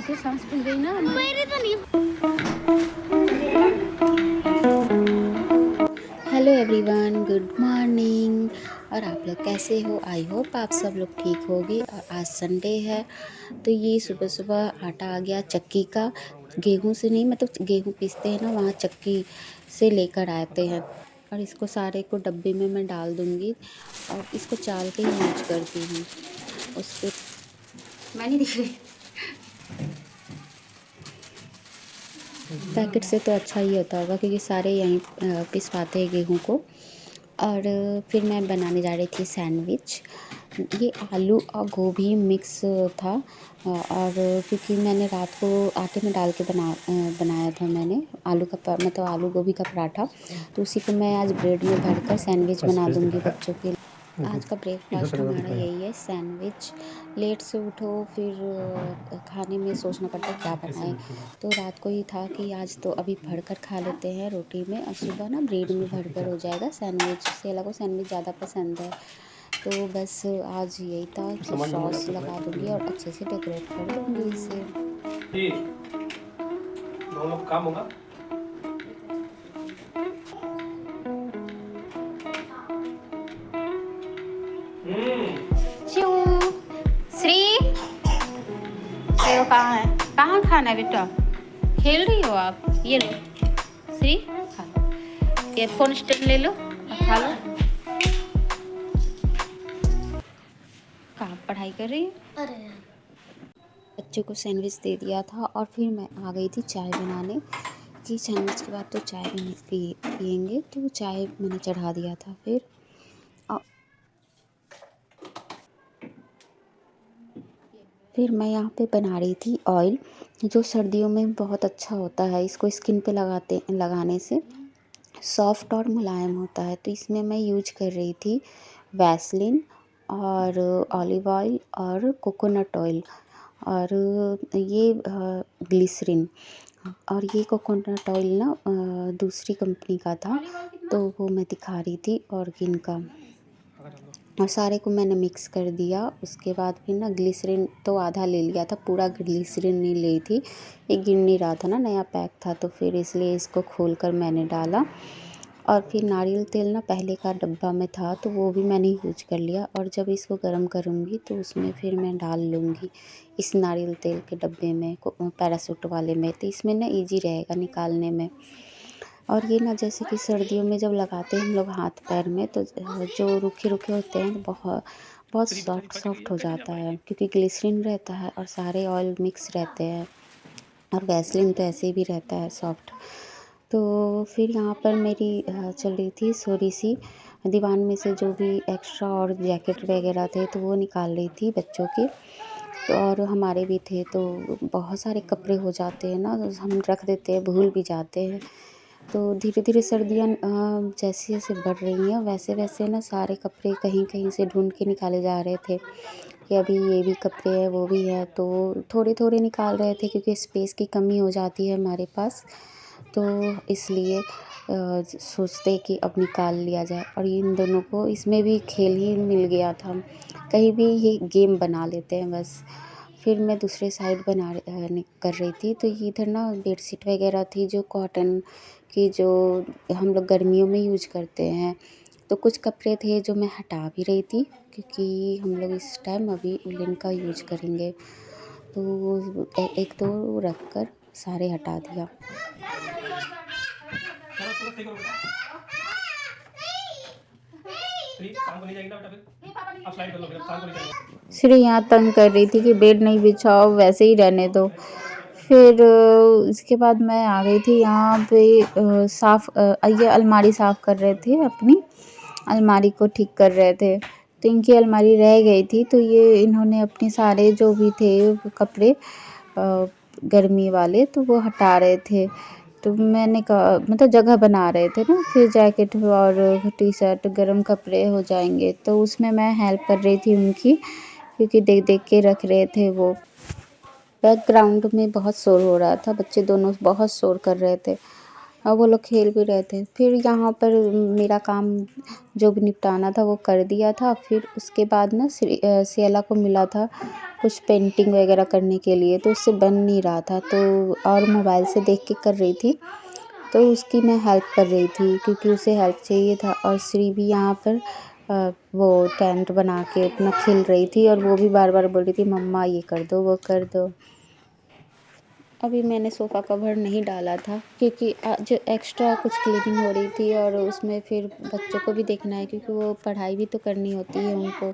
थे सांस फूल गई ना मेरे तो नहीं। Hello everyone, good morning. और आप लोग कैसे हो? आई होप आप सब लोग ठीक होगे। और आज संडे है तो ये सुबह सुबह आटा आ गया चक्की का। गेहूं से नहीं, मतलब गेहूं पीसते हैं ना, वहाँ चक्की से लेकर आते हैं। और इसको सारे को डब्बे में मैं डाल दूँगी और इसको चाल के ही यूज करती हूँ। उसके मैं नहीं दिख रही। पैकेट से तो अच्छा ही होता होगा क्योंकि सारे यहीं पिसवाते हैं गेहूं को। और फिर मैं बनाने जा रही थी सैंडविच। ये आलू और गोभी मिक्स था। और क्योंकि मैंने रात को आटे में डाल के बनाया था मैंने आलू का मतलब आलू गोभी का पराठा, तो उसी को मैं आज ब्रेड में भरकर सैंडविच बना दूंगी बच्चों के लिए। आज का ब्रेकफास्ट हमारा यही है, सैंडविच। लेट से उठो फिर खाने में सोचना पड़ता है क्या बनाएं। तो रात को ही था कि आज तो अभी भरकर खा लेते हैं रोटी में, और सुबह ना ब्रेड में भरकर हो जाएगा सैंडविच। सेला को सैंडविच ज़्यादा पसंद है, तो बस आज यही था कि सॉस लगा दूंगी और अच्छे से डेकोरेट कर दूंगी इसे। काम होगा। श्री वो कहाँ है? कहाँ खाना है बेटा? खेल रही हो आप? ये लो श्री, खा लो। ईयरफोन स्टैंड ले लो और खा लो। कहाँ पढ़ाई कर रही है? अरे बच्चों को सैंडविच दे दिया था और फिर मैं आ गई थी चाय बनाने कि सैंडविच के बाद तो चाय भी पियेंगे, तो चाय मैंने चढ़ा दिया था। फिर मैं यहाँ पे बना रही थी ऑयल, जो सर्दियों में बहुत अच्छा होता है। इसको स्किन पे लगाने से सॉफ्ट और मुलायम होता है। तो इसमें मैं यूज कर रही थी वैसलिन और ऑलिव ऑयल और कोकोनट ऑयल और ये ग्लिसरीन। और ये कोकोनट ऑयल ना दूसरी कंपनी का था, तो वो मैं दिखा रही थी ऑर्गेन का। और सारे को मैंने मिक्स कर दिया। उसके बाद फिर ना ग्लिसरीन तो आधा ले लिया था, पूरा ग्लिसरीन नहीं ली थी। ये गिर नहीं रहा था ना, नया पैक था, तो फिर इसलिए इसको खोल कर मैंने डाला। और फिर नारियल तेल ना पहले का डब्बा में था, तो वो भी मैंने यूज कर लिया। और जब इसको गर्म करूँगी तो उसमें फिर मैं डाल लूँगी इस नारियल तेल के डब्बे में, पैरासूट वाले में, तो इसमें ना ईजी रहेगा निकालने में। और ये ना जैसे कि सर्दियों में जब लगाते हैं हम लोग हाथ पैर में, तो जो रूखे रूखे होते हैं बहुत बहुत सॉफ्ट हो जाता है, क्योंकि ग्लिसरीन रहता है और सारे ऑयल मिक्स रहते हैं, और वैसलीन तो ऐसे भी रहता है सॉफ्ट। तो फिर यहाँ पर मेरी चल रही थी सोरी सी दीवान में से जो भी एक्स्ट्रा और जैकेट वगैरह थे, तो वो निकाल रही थी बच्चों के। तो और हमारे भी थे, तो बहुत सारे कपड़े हो जाते हैं ना, तो हम रख देते हैं, भूल भी जाते हैं। तो धीरे धीरे सर्दियाँ जैसे जैसे बढ़ रही हैं, वैसे वैसे ना सारे कपड़े कहीं कहीं से ढूंढ के निकाले जा रहे थे कि अभी ये भी कपड़े हैं वो भी है। तो थोड़े थोड़े निकाल रहे थे क्योंकि स्पेस की कमी हो जाती है हमारे पास, तो इसलिए सोचते कि अब निकाल लिया जाए। और इन दोनों को इसमें भी खेल ही मिल गया था, कहीं भी ये गेम बना लेते हैं बस। फिर मैं दूसरे साइड कर रही थी, तो इधर ना बेडशीट वगैरह थी जो कॉटन की, जो हम लोग गर्मियों में यूज करते हैं। तो कुछ कपड़े थे जो मैं हटा भी रही थी, क्योंकि हम लोग इस टाइम अभी उलन का यूज करेंगे। तो एक दो रख कर सारे हटा दिया। श्री यहाँ तंग कर रही थी कि बेड नहीं बिछाओ, वैसे ही रहने दो। फिर इसके बाद मैं आ गई थी यहाँ पे ये अलमारी साफ़ कर रहे थे, अपनी अलमारी को ठीक कर रहे थे। तो इनकी अलमारी रह गई थी, तो ये इन्होंने अपने सारे जो भी थे कपड़े गर्मी वाले, तो वो हटा रहे थे। तो मैंने कहा, मतलब जगह बना रहे थे ना, फिर जैकेट और टी शर्ट गर्म कपड़े हो जाएंगे, तो उसमें मैं हेल्प कर रही थी उनकी, क्योंकि देख देख के रख रहे थे वो। बैकग्राउंड में बहुत शोर हो रहा था, बच्चे दोनों बहुत शोर कर रहे थे। और वो लोग खेल भी रहे थे। फिर यहाँ पर मेरा काम जो भी निपटाना था वो कर दिया था। फिर उसके बाद ना सियाला को मिला था कुछ पेंटिंग वगैरह करने के लिए, तो उससे बन नहीं रहा था, तो और मोबाइल से देख के कर रही थी, तो उसकी मैं हेल्प कर रही थी क्योंकि उसे हेल्प चाहिए था। और श्री भी यहाँ पर वो टेंट बना के अपना खेल रही थी और वो भी बार बार बोल रही थी मम्मा ये कर दो वो कर दो। अभी मैंने सोफ़ा कवर नहीं डाला था क्योंकि आज एक्स्ट्रा कुछ क्लीनिंग हो रही थी और उसमें फिर बच्चों को भी देखना है क्योंकि वो पढ़ाई भी तो करनी होती है उनको।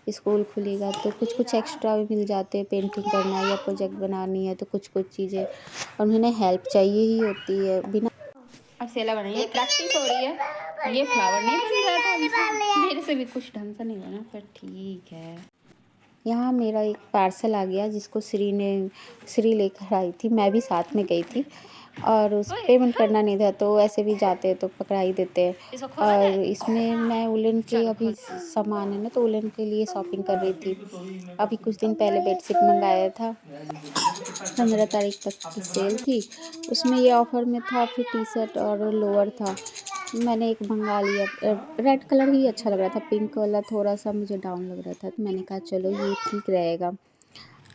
स्कूल खुलेगा तो कुछ कुछ एक्स्ट्रा भी मिल जाते हैं, पेंटिंग करना है या प्रोजेक्ट बनानी है तो कुछ कुछ चीज़ें और उन्हें हेल्प चाहिए ही होती है बिना। अब सेला बनाइए, प्रैक्टिस हो रही है। ये फ्लावर नहीं बन रहा था हमसे, मेरे से भी कुछ ढंग से नहीं बना, पर ठीक है। यहाँ मेरा एक पार्सल आ गया जिसको श्री लेकर आई थी, मैं भी साथ में गई थी और उस पेमेंट करना नहीं था तो ऐसे भी जाते तो पकड़ा ही देते हैं। और इसमें मैं उलन के अभी सामान है ना, तो उलन के लिए शॉपिंग कर रही थी। अभी कुछ दिन पहले बेडशीट मंगाया था, 15 तारीख तक की सेल थी, उसमें ये ऑफ़र में था। फिर टी शर्ट और लोअर था, मैंने एक मंगा लिया। रेड कलर ही अच्छा लग रहा था, पिंक वाला थोड़ा सा मुझे डाउन लग रहा था, तो मैंने कहा चलो ये ठीक रहेगा।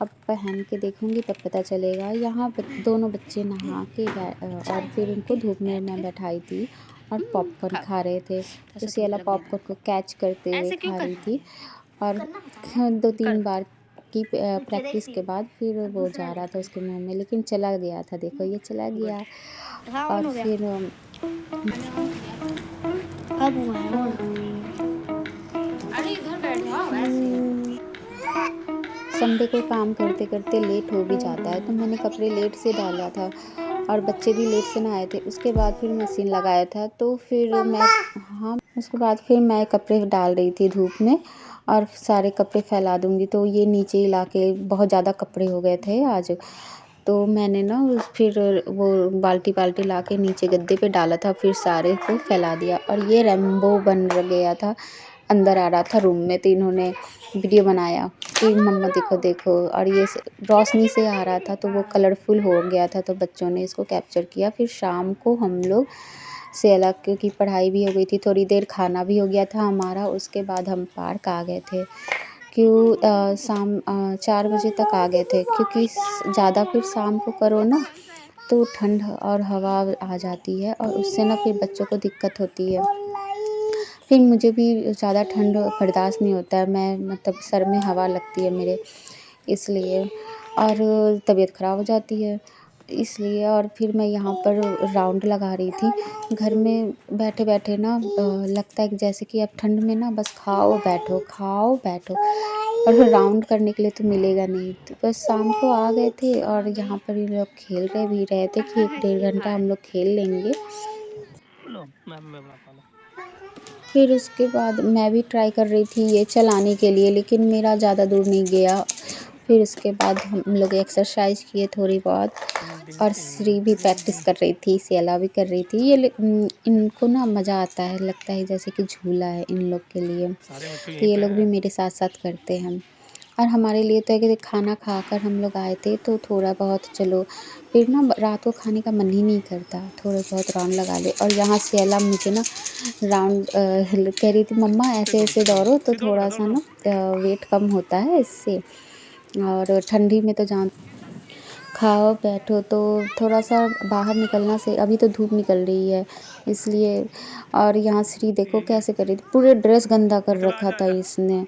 अब पहन के देखूँगी तब पता चलेगा। यहाँ दोनों बच्चे नहा के और फिर उनको धूप में मैं बैठाई थी और पॉपकॉर्न खा रहे थे, तो सियाला पॉपकॉर्न को कैच करते हुए खा रही थी। और 2-3 बार की प्रैक्टिस के बाद फिर वो जा रहा था उसके मुँह में, लेकिन चला गया था, देखो ये चला गया। और फिर अब हुआ है अरे इधर बैठ जाओ ऐसे। संडे को काम करते करते लेट हो भी जाता है, तो मैंने कपड़े लेट से डाला था और बच्चे भी लेट से नहाए थे। उसके बाद फिर मशीन लगाया था, तो फिर मैं उसके बाद फिर मैं कपड़े डाल रही थी धूप में और सारे कपड़े फैला दूँगी, तो ये नीचे ही लाके बहुत ज़्यादा कपड़े हो गए थे आज, तो मैंने ना फिर वो बाल्टी ला के नीचे गद्दे पे डाला था, फिर सारे को फैला दिया। और ये रेनबो बन गया था, अंदर आ रहा था रूम में, तो इन्होंने वीडियो बनाया कि मम्मा देखो देखो, और ये रोशनी से आ रहा था तो वो कलरफुल हो गया था, तो बच्चों ने इसको कैप्चर किया। फिर शाम को हम लोग सेला की पढ़ाई भी हो गई थी, थोड़ी देर खाना भी हो गया था हमारा, उसके बाद हम पार्क आ गए थे। शाम 4 बजे तक आ गए थे क्योंकि ज़्यादा फिर शाम को करो ना तो ठंड और हवा आ जाती है और उससे ना फिर बच्चों को दिक्कत होती है। फिर मुझे भी ज़्यादा ठंड बर्दाश्त नहीं होता है, मैं मतलब सर में हवा लगती है मेरे, इसलिए और तबीयत ख़राब हो जाती है इसलिए। और फिर मैं यहाँ पर राउंड लगा रही थी। घर में बैठे-बैठे ना लगता है कि जैसे कि अब ठंड में ना बस खाओ बैठो और राउंड करने के लिए तो मिलेगा नहीं। तो बस शाम को आ गए थे और यहाँ पर ये लोग खेल रहे थे कि 1 डेढ़ घंटा हम लोग खेल लेंगे। फिर उसके बाद मैं भी ट्राई कर रही थी ये चलाने के लिए, लेकिन मेरा ज़्यादा दूर नहीं गया। फिर उसके बाद हम लोग एक्सरसाइज किए थोड़ी बहुत और श्री भी प्रैक्टिस कर रही थी, सियाला भी कर रही थी। इनको ना मज़ा आता है, लगता है जैसे कि झूला है इन लोग के लिए, तो ये लोग भी मेरे साथ-साथ करते हैं। और हमारे लिए तो है कि खाना खाकर हम लोग आए थे, तो थोड़ा बहुत चलो फिर ना रात को खाने का मन ही नहीं करता, थोड़े बहुत राउंड लगा ले। और यहाँ सियाला मुझे ना राउंड कह रही थी मम्मा ऐसे-ऐसे दौड़ो तो थोड़ा-सा ना वेट कम होता है इससे, और ठंडी में तो खाओ बैठो तो थोड़ा-सा बाहर निकलना से अभी तो धूप निकल रही है इसलिए। और यहाँ श्री देखो कैसे कर रही थी, पूरे ड्रेस गंदा कर रखा था इसने।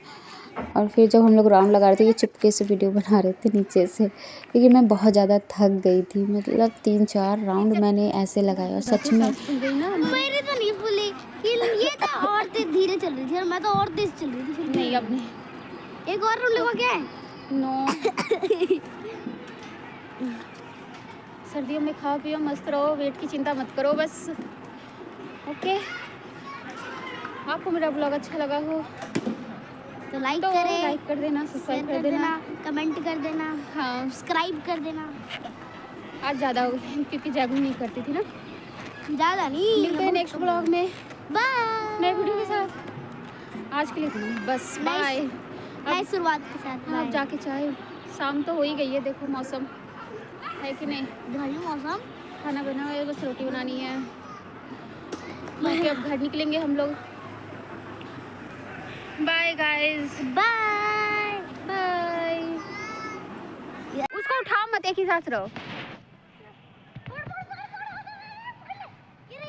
और फिर जब हम लोग राउंड लगा रहे थे, ये चुपके से वीडियो बना रहे थे नीचे से, क्योंकि मैं बहुत ज़्यादा थक गई थी। मतलब 3-4 राउंड मैंने ऐसे लगाए और सच में मेरी तो नहीं फूली, ये तो और धीरे चल रही थी और मैं तो और तेज चल रही थी। फिर नहीं अब नहीं। एक और राउंड लगा क्या है? नो। सर्दियों में खाओ पियो मस्त रहो, वेट की चिंता मत करो बस। ओके, आपको मेरा ब्लॉग अच्छा लगा हो तो लाइक करें, लाइक कर देना, सब्सक्राइब कर देना, कमेंट कर देना, हाँ सब्सक्राइब कर देना। आज ज़्यादा हो गई क्योंकि जागरूक नहीं करती थी ना। ज़्यादा नहीं, मिलते हैं नेक्स्ट ब्लॉग में बाय नए वीडियो के साथ। आज के लिए इतना ही, बस बाय। नई शुरुआत के साथ हाँ, अब जाके चाय, शाम तो हो ही गई है, देखो मौसम है कि नहीं, मौसम खाना बना है, बस रोटी बनानी है। बाकी अब घर निकलेंगे हम लोग। Bye guys, bye. बाय। उसको उठाओ मत, एक ही साथ रहो। ये